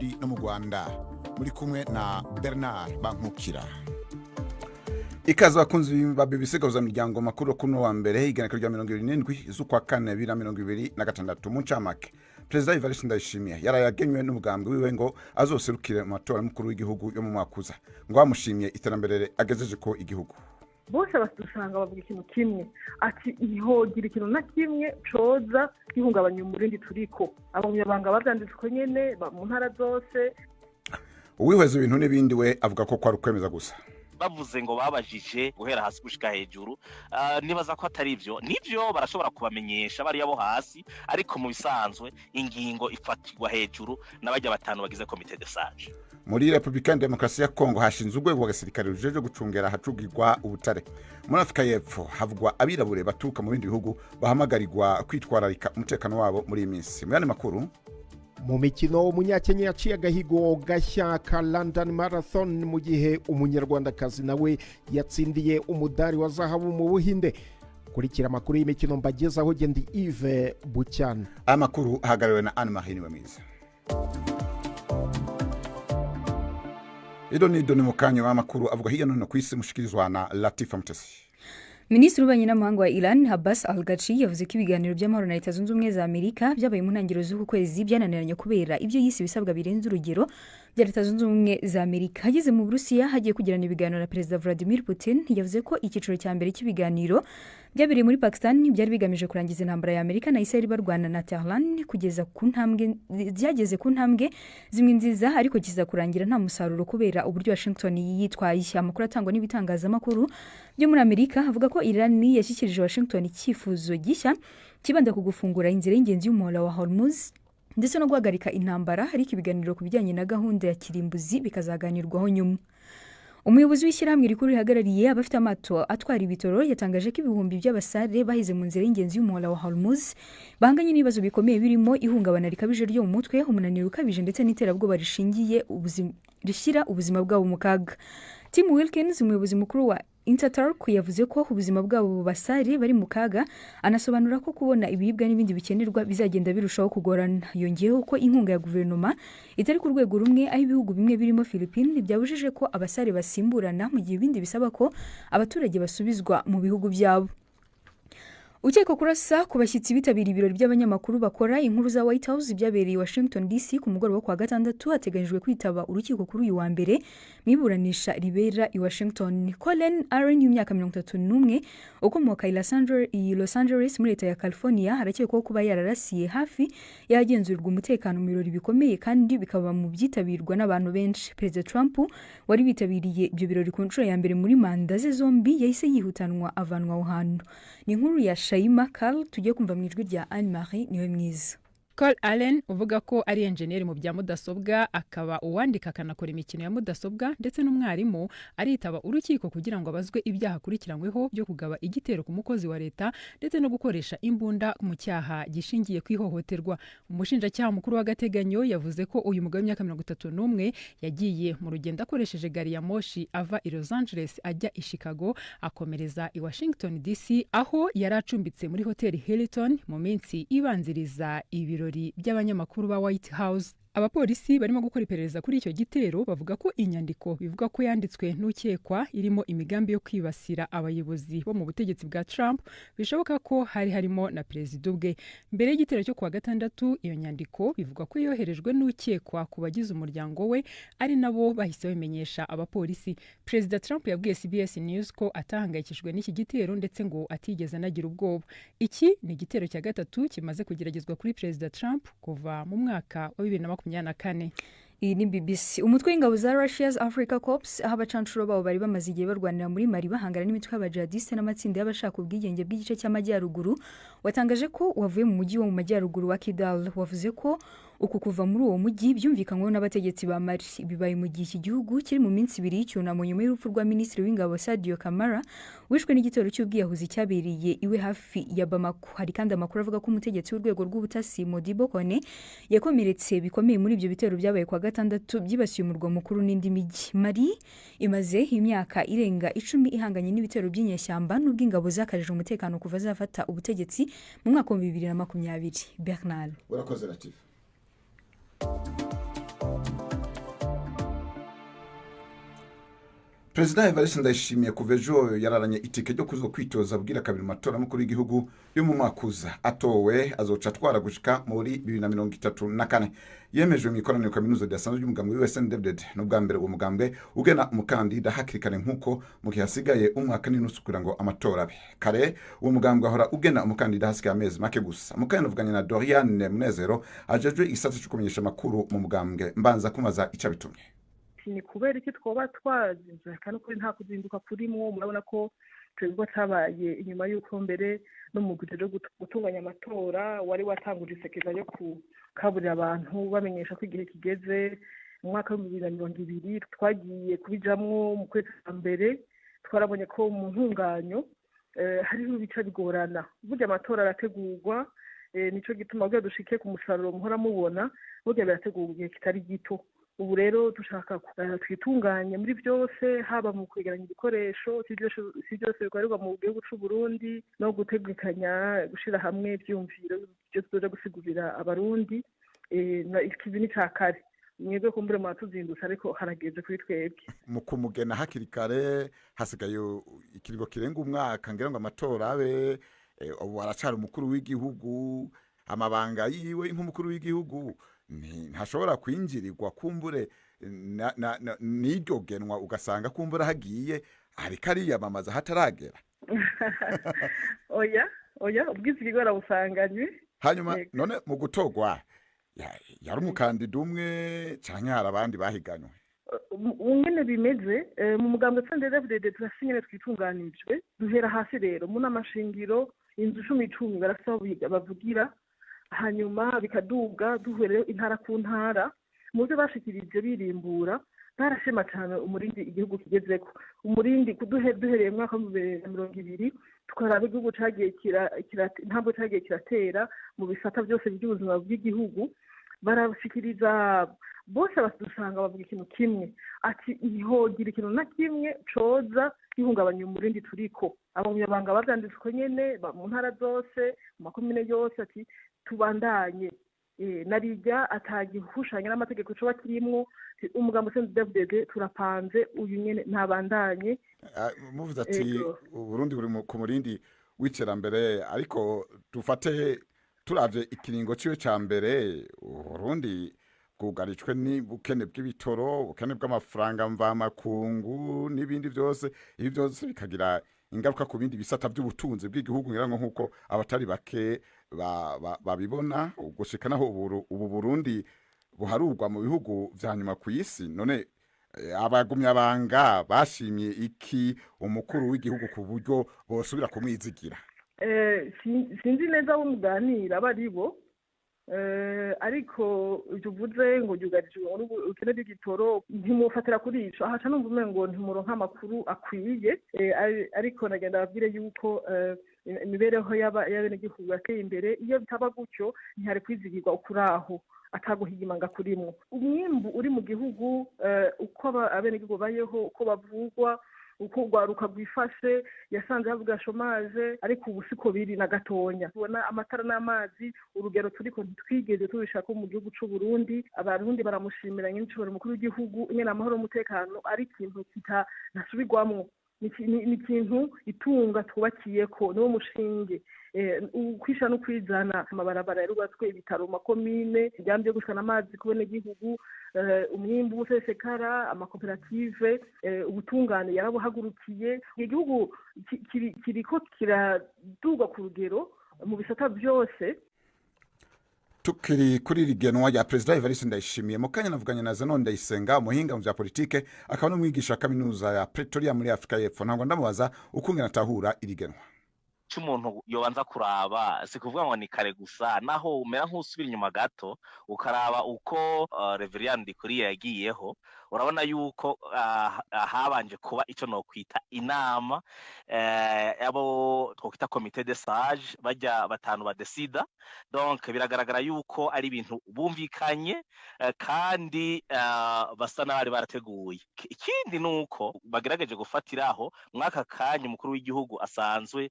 Burundi no mu Rwanda. Muri kumwe na Bernard Bankukira. Ikaze bakunzi ba BBC gahuza miryango makuru kuno wa mbere iganeko rya 27 z'ukwa kane 2026 mu ncamake. President Evariste Ndayishimiye yarayagenywe n'umugambwe wiwe ngo azoserukire mu matora mukuru w'igihugu yo mu mwakuza. Ngo amushimiye iterambere agejeje ko igihugu. Bose basanga bavuga ikintu kimwe ati ihogira ikintu na kimwe coza gihungabanya umurindi turiko. Abanyabanga bavyanditswe nyene mu ntara zose. Uwihweza ibintu n'ibindi we avuga ko kwari kwemeza gusa. Bavuze ngo babajije guhera hasi gushika hejuru nibaza ko atari ivyo nivyo barashobora kubamenyesha bari yabo hasi ariko mu bisanzwe ingingo ifatirwa hejuru n'abajya batanu bagize komite de sage. Muri Republika Demokarasi ya Kongo hashinzwe urwego rw'agasirikare rujeje gucungera hacugirwa ubutare. Muri Afrika y'Epfo havugwa abirabure baturuka mu bindi bihugu bahamagarirwa kwitwararika umutekano wabo muri iminsi. Mu yandi makuru mu mikino umunyakenya yaciye agahigo gashya ka London Marathon mu gihe umunyarwandakazi nawe yatsindiye umudari wa zahabu mu Buhinde. Kurikira amakuru y'imikino mbagezaho gendi Yves Bucyana. Amakuru ahagariwe na Anne Marie Niwemiza. Idoni mu kanyo w'amakuru avuga hiya none kwisi mushikirizwa na Latifa Mutesi. Minisitiri w'ububanyi n'amahanga wa Iran Abbas Al-Ghachi yavuze ko ibiganiro by'amahoro na Leta Zunze Ubumwe za Amerika byabaye mu ntangiriro z'uku kwezi byananiranye kubera ibyo yise bisabwa birenze urugero bya Leta Zunze Ubumwe za Amerika. Hageze mu Burusiya hagiye kugirana ibiganiro na Perezida Vladimir Putin, yavuze ko ikiciro cya mbere cy'ibiganiro byabereye muri Pakistan byari bigamije kurangiza intambara ya Amerika na Israel barwana na Tehran kugeza ku ntambwe byageze ku ntambwe zimwe nziza ariko kiza kurangira nta musaruro kubera uburyo Washington yitwaye. Amakuru atangwa n'ibitangazamakuru byo muri Amerika avuga ko Iran yashyikirije Washington icyifuzo gishya kibanda ku gufungura inzira y'ingenzi y'umuhora wa Hormuz ndetse no guhagarika intambara, ariko ibiganiro ku bijyanye na gahunda ya kirimbuzi bikazaganirwaho nyuma. Umuyobozi w'ishyirahamwe rikuru rihagarariye abafite amato atwara ibitoro yatangaje ko ibihumbi by'abasare bahize mu nzira y'ingenzi y'umuhora wa Hormuz bahanganye n'ibibazo bikomeye birimo ihungabana rikabije ryo mu mutwe, umunaniro ukabije ndetse n'iterabwoba rishyira ubuzima bwabo mu kaga. Tim Wilkins, umuyobozi mukuru wa Interturk, yavuze ko ubuzima bwabo basare bari mu kaga, anasobanura ko kubona ibiribwa n'ibindi bikenerwa bizagenda birushaho kugorana. Yongeyeho ko inkunga ya guverinoma itari ku rwego rumwe, aho ibihugu bimwe birimo Philippines byabujije ko abasare basimburana mu gihe ibindi bisaba ko abaturage basubizwa mu bihugu byabo. Ukeka kurasa ku bashyitsi bitabiriye ibirori by'abanyamakuru bakora inkuru za White House byabereye Washington DC ku mugoroba kwa gatandatu, hateganyijwe kwitaba urukiko kuri uyu wa mbere mu iburanisha ribera i Washington. Colin Aaron y'imyaka 31 ukomoka i Los Angeles muri leta ya California harakekwaho kuba yararasiye hafi yagenzurirwa umutekano mu birori bikomeye kandi bikaba mu byitabirwa n'abantu benshi. President Trump wari bitabiriye ibyo birori ku nshuro ya mbere muri manda ze zombi yahise yihutanwa avanwa aho hantu. Ni inkuru ya Shaima Karl tugiye kumva mu ijwi rya Anne Marie Niwemiza. Cole Allen uvuga ko ari engineer mu bya mudasobwa akaba uwandika akanakora imikino ya mudasobwa ndetse n'umwarimu, aritaba urukiko kugira ngo abazwe ibyaha akurikiranyweho byo kugaba igitero ku mukozi wa leta ndetse no gukoresha imbunda mu cyaha gishingiye ku ihohoterwa. Umushinjacyaha mukuru w'agateganyo yavuze ko uyu mugabo w'imyaka 31 yagiye mu rugendo akoresheje gari ya moshi ava i Los Angeles ajya i Chicago akomereza i Washington DC, aho yari acumbitse muri hoteli Hilton mu minsi ibanziriza ibiro by'abanyamakuru ba White House. Abapolisi barimo gukora iperereza kuri icyo gitero bavuga ko inyandiko bivuga ko yanditswe n'ukekwa irimo imigambi yo kwibasira abayobozi bo mu butegetsi bwa Trump, bishoboka ko harimo na perezida ubwe. Mbere y'igitero cyo kuwa gatandatu, iyo nyandiko bivuga ko yoherejwe n'ukekwa ku bagize umuryango we, ari nabo bahise bamenyesha abapolisi. Perezida Trump yabwiye CBS News ko atahangayikishijwe n'iki gitero ndetse ngo atigeze anagira ubwoba. Iki ni igitero cya gatatu kimaze kugeragezwa kuri Perezida Trump kuva mu mwaka wa 2024. Iyi ni BBC. Umutwe w'ingabo za Russia's Africa Corps, aho abacancuro babo bari bamaze igihe barwanira muri Mali bahangana n'imitwe y'abajihadiste n'amatsinda y'abashaka ubwigenge bw'igice cy'amajyaruguru, watangaje ko wavuye mu mujyi wo mu majyaruguru wa Kidal. Wavuze ko uku kuva muri uwo mujyi byumvikanyweho n'abategetsi ba Mali. Bibaye mu gihe iki gihugu kiri mu minsi ibiri y'icyunamo nyuma y'urupfu rwa minisitiri w'ingabo Sadio Kamara wishwe n'igitero cy'ubwiyahuzi cyabereye iwe hafi ya Bamako. Hari kandi amakuru avuga ko umutegetsi w'urwego rw'ubutasi Modibo Kone yakomeretse bikomeye muri ibyo bitero byabaye kwa gatandatu byibasiye umurwa mukuru n'indi mijyi. Mali imaze imyaka irenga 10 ihanganye n'ibitero by'inyeshyamba n'ubw'ingabo zakajeje umutekano kuva zafata ubutegetsi mu mwaka wa 2020. Bernard urakoze Latif. Perezida Evariste Ndayishimiye kuva ejo yararanye itike ryo kuzo kwitoza abwira kabiri matora mukuru w'igihugu yo mu mwaka uza atowe azoca atwara gushika muri 2034 yemejwe mu ikoraniro kaminuza ryasanzwe ry'umugambwe w'SNDD n'ubwa mbere uwo mugambwe ugena umukandida hakirikane nk'uko mu gihe hasigaye umwaka n'inusu kugira ngo amatora abe kare uwo mugambwe ahora ugena umukandida hasigaye amezi make gusa mukanya uvuganye na Doriane Munezero ajejwe igisata cyo kumenyesha amakuru mu mugambwe mbanza kumaza ica bitumye ni kubera iki twoba twazinze kandi kuri nta kuzinduka kurimwo murabona ko twebwe tabaye inyuma y'uko mbere no mu gihe cyo gutunganya amatora wari watanguje isekeza yo kukaburira abantu bamenyesha ko igihe kigeze mu mwaka wa 2020 twagiye kubijamwo mu kwezi kwa mbere twarabonye ko mu ntunganyo hari ibice bigorana burya amatora arategurwa nico gituma bwa dushike ku musaruro muhora mubona burya birategurwa igihe kitari gito ubu rero dushaka twitunganye muri byose haba mu kwegeranya ibikoresho si byose bikorerwa mu gihugu cy'u Burundi no gutegekanya gushira hamwe ibyumviro byo tuzoja gusigurira abarundi ikibi ni cakare mwebwe kumbure mwatuzindutse ariko harageze kuri twebwe mu kumugena hakiri kare hasigaye ikirigo kirenga umwaka ngira ngo amatora abe ubu aracari umukuru w'igihugu amabanga yiwe nk'umukuru w'igihugu ntashobora kwinjirirwa kumbure n'iryo genwa ugasanga kumbura hagiye ariko ariyamamaza hataragera oya ubwizigirwa arabusanganywe hanyuma none mu gutogwa yari umukandida umwe canke hari abandi bahiganywe ingene bimeze mu mugambwe CNDD-FDD turasinyene twitunganijwe duhera hasi rero mu namashingiro inzu 10 barasaba bavugira hanyuma bikaduga duhere intara ku ntara mu byo bashikirije birimbura barashema cyane umurindi igihugu kigezeko umurindi duhereye mu mwaka wa 2020 tukaraba igihugu cagiye ntabwo cagiye kiratera mu bisata byose by'ubuzima bw'igihugu barashikiriza bose basanga bavuga ikintu kimwe ati ihogira ikintu na kimwe coza gihungabanya umurindi turiko abanyabanga bavyanditswe nyene mu ntara zose mu makomine yose ati tubandanye narijya atagihushanya n'amategeko coba kirimwo umugambo CNDD-FDD turapanze uyu nyene ntabandanye muvuze ati Burundi buri ku murindi w'iterambere ariko dufate turavye ikiringo ciwe ca mbere Burundi bwugarijwe n'ubukene bw'ibitoro ubukene bw'amafaranga mvamakungu n'ibindi byose ibi byose bikagira ingaruka ku bindi bisata by'ubutunzi bw'igihugu ngira ngo nkuko abatari bake babibona ugushika naho ubu Burundi buharurwa mu bihugu vya nyuma ku isi none abagumyabanga bashimiye iki umukuru w'igihugu ku buryo bosubira kumwizigira sinzi neza abo muganira baribo ariko uvuze ngo yugarijwe ubukene bw'igitoro ntimufatira kuri ico ahaca numva umengo ntimuronka amakuru akwiye ariko nagenda babwire yuko imibereho y'abenegihugu yateye imbere iyo bitaba gutyo ntihari kwizigirwa ukuraho ataguhigimanga kurimwo umwimbu uri mu gihugu uko abenegihugu bayeho uko bavugwa uko rwaruka rwifashe yasanze havuga shomaje ariko ubu siko biri na gatonya tubona amatara n'amazi urugero turiko ntitwigeze tubishaka mu gihugu c'u Burundi abarundi baramushimira nyinshobora umukuru w'igihugu nyene amahoro n'umutekano ari ikintu nasubirwamwo ni ikintu itunga twubakiyeko niwo mushinge ukwisha no kwizana amabarabara yarubatswe ibitaro makomine ibyambi byo gushana amazi kubone gihugu umwimbu usesekara amakoperative ubutungane yarabuhagurukiye igihugu kiriko kiraduga ku rugero mu bisata byose tukiri kuri rigenwa ya Perezida Evariste Ndayishimiye mu kanya navuganye na Zenon Ndayisenga umuhinga mu bya politike akaba n'umwigisha kaminuza ya Pretoria muri Afrika y'Epfo ntabwo ndamubaza ukungena atahura irigenwa cy'umuntu yobanza kuraba si kuvuga ngo ni kare gusa naho umera nk'usubira inyuma gato ukaraba uko Reverend Ndikuriye yagiyeho urabona yuko habanje kuba icyo no kwita inama abo twokwita comité de sage bajya batanu badesida donc biragaragara yuko ari ibintu bumvikanye kandi basa n'abari barateguye ikindi nuko bagerageje gufatiraho mwaka kanya umukuru w'igihugu asanzwe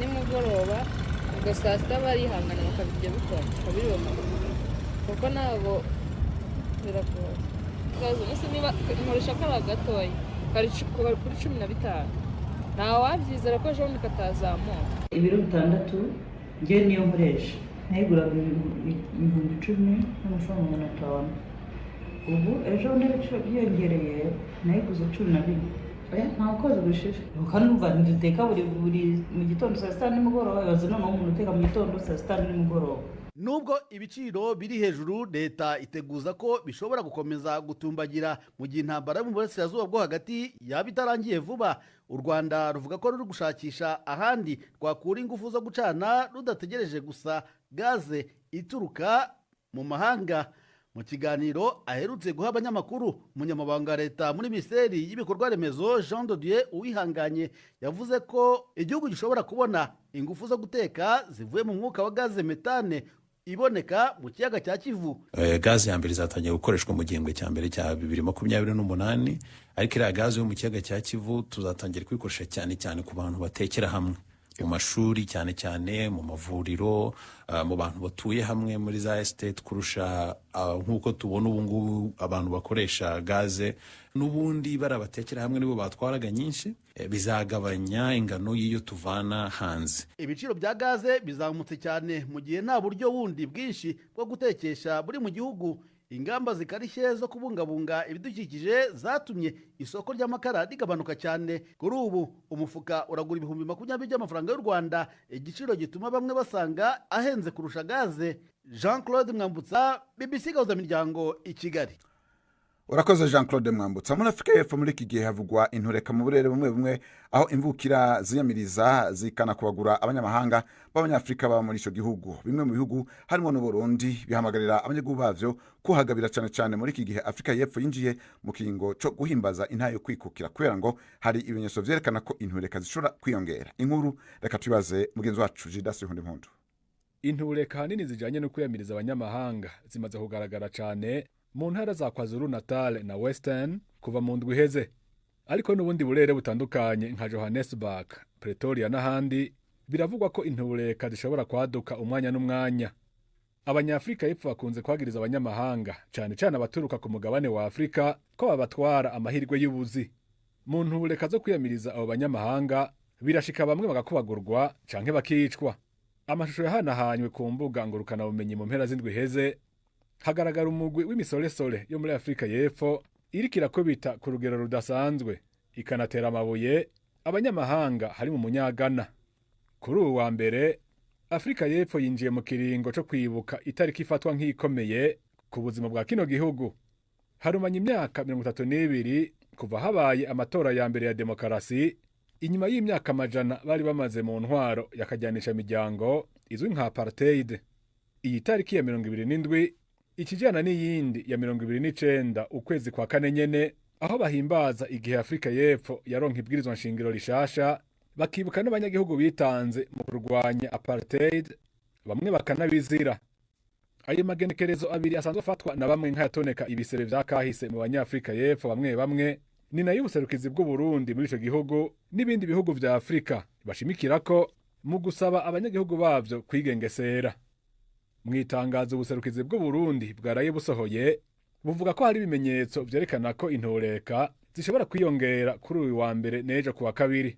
nimugoroba ubwo saa sita barihangana bakabirya bikora bakabibona kuko ntabwo biragoye kazo nese niba nkoresha kara gatoya kari kuri 15 nta wabyizera ko ejo nikatazamuka ibiro 6 ngiye niyo nkoresha nayigura 10,010 n'amafaranga 500 ubu ejo ndabiciro byiyongereye nayiguze 12 nta koze gushira kandi umva nditeka buri mu gitondo saa sita nimugoroba yaza noneho umuntu uteka mu gitondo saa sita nimugoroba. Nubwo ibiciro biri hejuru, leta iteguza ko bishobora gukomeza gutumbagira mu gihe intambara yo mu burasirazuba bwo hagati yaba itarangiye vuba. U Rwanda ruvuga ko ruri gushakisha ahandi rwakura ingufu zo gucana rudategereje gusa gaze ituruka mu mahanga. Mu kiganiro aherutse guha abanyamakuru, umunyamabanga wa leta muri Minisiteri y'Ibikorwa Remezo Jean de Dieu Uwihanganye yavuze ko igihugu gishobora kubona ingufu zo guteka zivuye mu mwuka wa gaze metane iboneka mu kiyaga cya Kivu. Gaze ya mbere izatangira gukoreshwa mu gihembwe cya mbere cya 2028, ariko iriya gaze yo mu kiyaga cya Kivu tuzatangira kuyikoresha cyane cyane ku bantu batekera hamwe mu mashuri, cyane cyane mu mavuriro, mu bantu batuye hamwe muri za estate, kurusha nk'uko tubona ubu ngubu abantu bakoresha gaze n'ubundi barabatekera hamwe nibo batwaraga nyinshi. Bizagabanya ingano y'iyo tuvana hanze. Ibiciro bya gaze bizamutse cyane mu gihe nta buryo bundi bwinshi bwo gutekesha buri mu gihugu. Ingamba zikarishye zo kubungabunga ibidukikije zatumye isoko ry'amakara rigabanuka cyane. Kuri ubu umufuka uragura 20,000 by'amafaranga y'u Rwanda, igiciro gituma bamwe basanga ahenze kurusha gaze. Jean Claude Mwambutsa, BBC Gahuza Miryango, i Kigali. Urakoze Jean Claude Mwambutsa. Muri Afurika y'Epfo muri iki gihe havugwa intureka mu burere bumwe bumwe, aho imvukira ziyamiriza zikana kubagura abanyamahanga b'abanyafrika baba muri ico gihugu. Bimwe mu bihugu harimo n'u Burundi bihamagarira abanyagihugu bavyo kuhagabira cyane cyane muri iki gihe Afurika y'Epfo yinjiye mu kiringo cyo guhimbaza intayo kwikukira, kubera ngo hari ibimenyetso vyerekana ko intureka zishobora kwiyongera. Inkuru reka tubaze mugenzi wacu Jidasi Hundimpundu. Intureka hanini zijanye no kwiyamiriza abanyamahanga zimaze kugaragara cyane mu ntara za KwaZulu Natal na Western kuva mu ndwi iheze, ariko n'ubundi burere butandukanye nka Johannesburg, Pretoria n'ahandi biravugwa ko intureka zishobora kwaduka umwanya n'umwanya. Abanyafrika y'Epfo bakunze kwagiriza abanyamahanga cyane cyane abaturuka ku mugabane wa Afrika ko babatwara amahirwe y'ubuzi. Mu ntureka zo kwiyamiriza abo banyamahanga birashika bamwe bagakubagurwa canke bakicwa. Amashusho yahanahanywe ku mbuga ngurukana bumenyi mu mpera z'indwi iheze, hagaragara umugwi w'imisolesole yo muri Afrika y'Epfo iriko irakubita ku rugero rudasanzwe ikanatera amabuye abanyamahanga hari mu munyagana. Kuri ubu wa mbere Afrika y'Epfo yinjiye mu kiringo cyo kwibuka itariki ifatwa nk'ikomeye ku buzima bwa kino gihugu. Harumanye imyaka 32 kuva habaye amatora ya mbere ya demokarasi, inyuma y'imyaka amajana bari bamaze mu ntwaro yakajyanisha imiryango izwi nka apartheid. Iyi tariki ya 27 ikijana n'iyindi ya 29 ukwezi kwa kane nyene, aho bahimbaza igihe Afrika y'Epfo yaronka ibwirizwa nshingiro rishasha, bakibuka n'abanyagihugu bitanze mu kurwanya apartheid, bamwe bakanabizira. Ayo magenekerezo abiri asanzwe afatwa na bamwe nk'ayatoneka ibisebe vya kahise mu banyafrika y'Epfo bamwe ni nayo ubuserukizi bw'u Burundi muri ico gihugu n'ibindi bihugu vya Afrika bashimikirako mu gusaba abanyagihugu bavyo kwigengesera. Mwitangazo ubuserukizi bw'u Burundi bwaraye busohoye buvuga ko hari ibimenyetso vyerekana ko intureka zishobora kwiyongera kuri uyu wa mbere nejo kuwa kabiri.